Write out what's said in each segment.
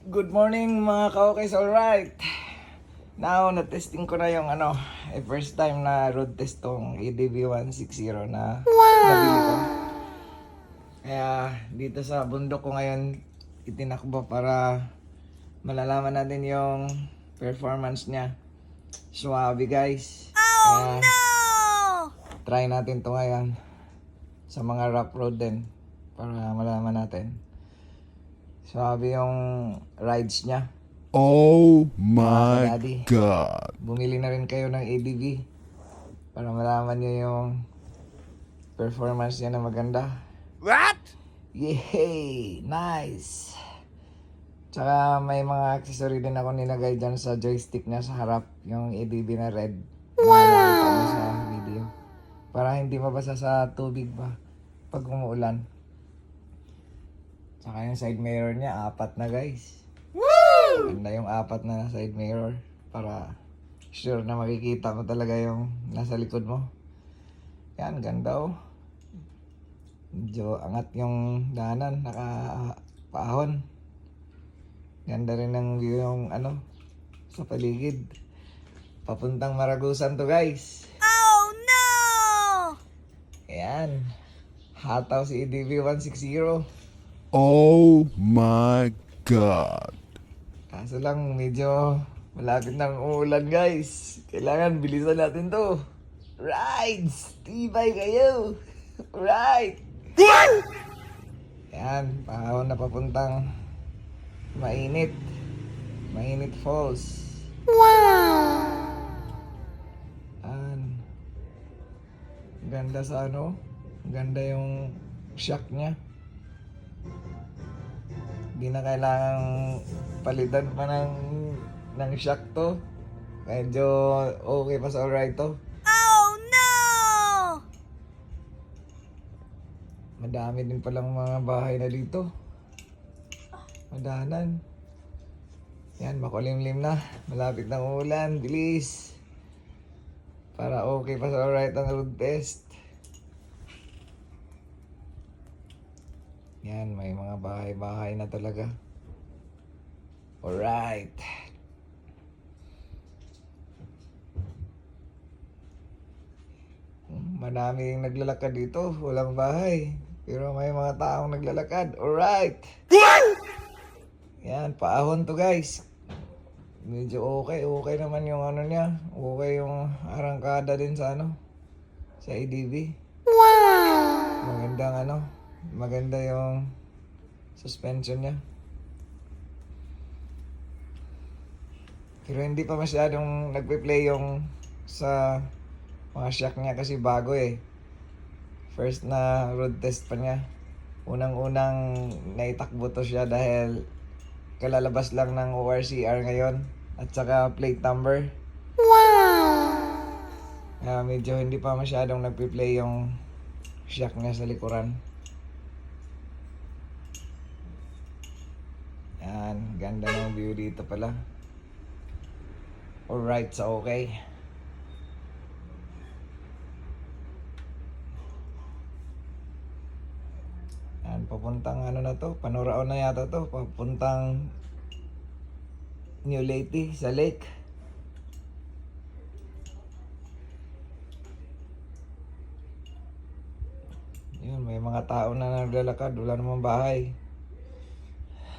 Good morning mga ka-okays, alright. Now, na-testing ko na yung first time na road test tong ADV 160 na nabili ko. Kaya dito sa bundok ko ngayon itinakbo para malalaman natin yung performance niya. Swabe guys. Kaya try natin to ngayon sa mga rough road din para malaman natin. Swabe yung rides niya. Oh my Daddy, God. bumili na rin kayo ng ADV para malaman nyo yung performance niya na maganda. What? Yay! Nice! Tsaka may mga accessory din ako nilagay dyan sa joystick niya sa harap, yung ADV na red. Wow! Sa video. Para hindi mabasa sa tubig ba pag umuulan. Tsaka yung side mirror niya, 4 na guys. Woo! Ganda yung 4 na side mirror para sure na makikita mo talaga yung nasa likod mo. Yan, ganda oh. Medyo angat yung daanan, nakapaahon. Ganda rin ng view yung sa paligid. Papuntang Maragusan to guys. Oh no! Ayan. Hataw si EDV 160. Oh my God. Kaso lang medyo malapit ng uulan guys. Kailangan bilisan natin to. Rides! Tibay kayo! Right! Yan, pahawon na papuntang mainit. Mainit Falls. Yan. Ganda sa ganda yung shock niya. Hindi na kailangang palitan pa ng shock to. Medyo okay pa sa alright to. Oh no! Madami din palang mga bahay na dito. Madahanan. Yan, makulimlim na. Malapit ng ulan. Bilis. Para okay pa sa alright ang road test. Yan, may mga bahay-bahay na talaga. Alright. Madaming naglalakad dito. Walang bahay. Pero may mga taong naglalakad. Alright. Yan, paahon to guys. Medyo okay. Okay naman yung niya. Okay yung arangkada din sa sa ADV. Magandang maganda yung suspension niya. Pero hindi pa masyadong nagpe-play yung sa mga shock niya kasi bago eh. First na road test pa niya. Unang-unang naitakbo to siya dahil kalalabas lang ng ORCR ngayon at saka plate number. Kaya medyo hindi pa masyadong nagpe-play yung shock niya sa likuran. Yan, ganda ng view dito pala. Alright, so okay. Yan, papuntang na to, Panurao na yata to, papuntang New Leyte sa lake. Yun, may mga tao na naglalakad, wala namang bahay.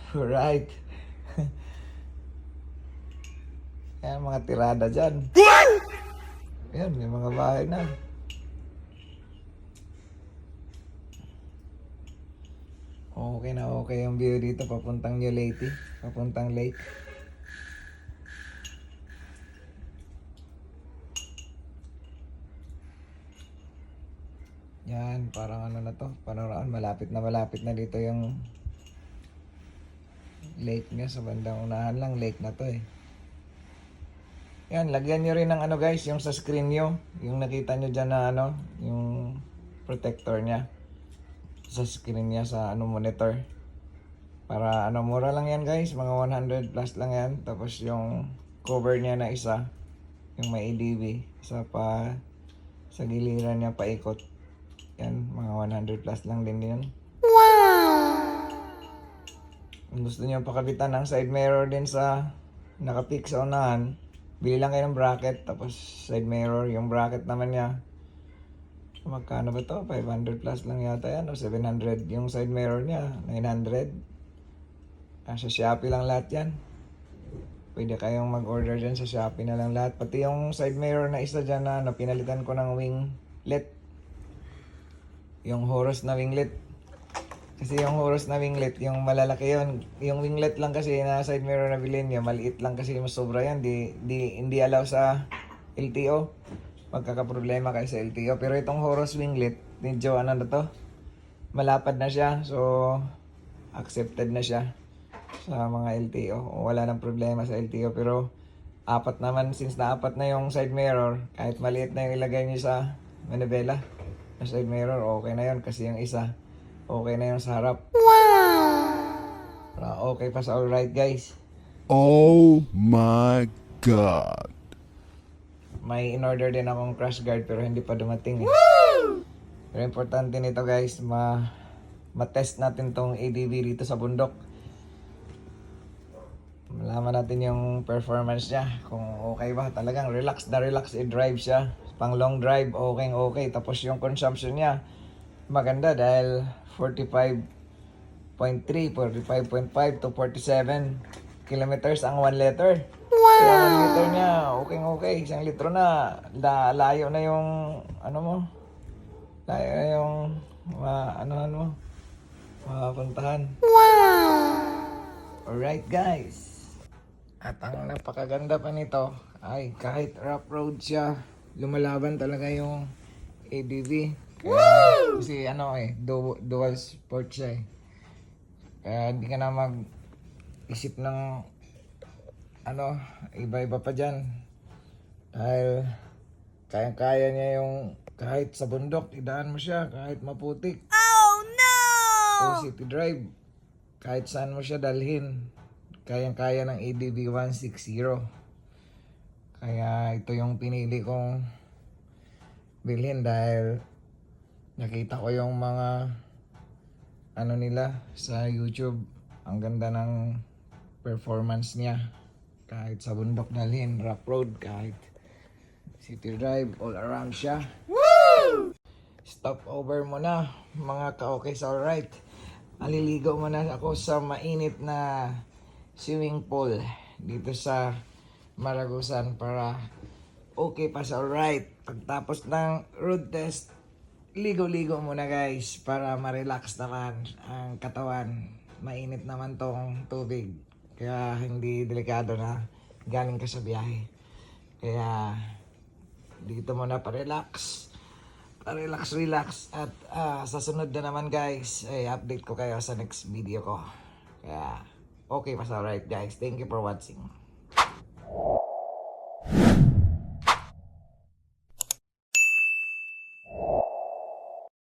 Right. Yan, mga tirada dyan. Yan, may mga bahay na. Okay na okay yung view dito papuntang New Leyte, papuntang lake. Yan, parang na to, Panuraan, malapit na dito yung lake niya sa bandang unahan lang, lake na to eh. Yan, lagyan nyo rin ng guys, yung sa screen nyo, yung nakita nyo dyan na yung protector niya. Sa screen niya sa monitor. Para mura lang yan guys, mga 100 plus lang yan. Tapos yung cover niya na isa, yung may ADV, isa pa sa giliran niya paikot. Yan, mga 100 plus lang din yan. Kung gusto niyo pakabitan ng side mirror din sa nakapik sa unahan, bili lang kayo ng bracket tapos side mirror. Yung bracket naman niya, magkano ba to? 500 plus lang yata yan o 700. Yung side mirror niya, 900. Sa Shopee lang lahat yan. Pwede kayong mag-order dyan sa Shopee na lang lahat. Pati yung side mirror na isa dyan na pinalitan ko ng winglet. Yung Horus na winglet. Kasi yung Horus na winglet, yung malalaki yun. Yung winglet lang kasi na side mirror na bilhin nyo, maliit lang kasi mas sobra yan. Hindi allow sa LTO. Magkakaproblema kayo sa LTO. Pero itong Horus winglet, medyo ano na to, malapad na siya. So, accepted na siya sa mga LTO. Wala nang problema sa LTO. Pero, apat naman, since na apat na yung side mirror, kahit maliit na yung ilagay nyo sa manibela, na side mirror, okay na yun. Kasi yung isa, okay na yung sa harap. Wow! Okay pa sa alright, guys. Oh my God. May in-order din akong crash guard pero hindi pa dumating eh. Pero importante nito guys, ma-test natin tong ADV dito sa bundok. Malaman natin yung performance niya, kung okay ba. Talagang relax na relax i-drive siya. Pang long drive, okay. Tapos yung consumption niya, maganda dahil 45.3, 45.5 to 47 kilometers ang 1 liter. Kaya 1 liter niya, okay. Isang litro na, layo na yung, ano mo, layo na yung, mapuntahan. Alright guys. At ang napakaganda pa nito, ay kahit rough road siya, lumalaban talaga yung ADV. Kaya, kasi dual sport siya eh. Kaya hindi ka na mag-isip ng iba-iba pa dyan. Dahil kaya-kaya niya yung kahit sa bundok, idaan mo siya, kahit maputik. Oh no! O city drive, kahit saan mo siya dalhin, kayang-kaya ng ADV 160. Kaya ito yung pinili kong bilhin dahil nakita ko yung mga nila sa YouTube. Ang ganda ng performance niya. Kahit sa bundok dalhin, rough road, kahit city drive, all around siya. Stop over muna mga ka-okay sa alright. Maliligo muna ako sa mainit na swimming pool dito sa Maragusan para okay pa sa alright. Pagtapos ng road test, ligo-ligo muna guys para ma-relax naman ang katawan. Mainit naman tong tubig. Kaya hindi delikado na galing ka sa biyahe. Kaya dito muna pa-relax. Pa-relax. At sa sunod na naman guys, ay update ko kayo sa next video ko. Kaya okay pa sa alright guys. Thank you for watching.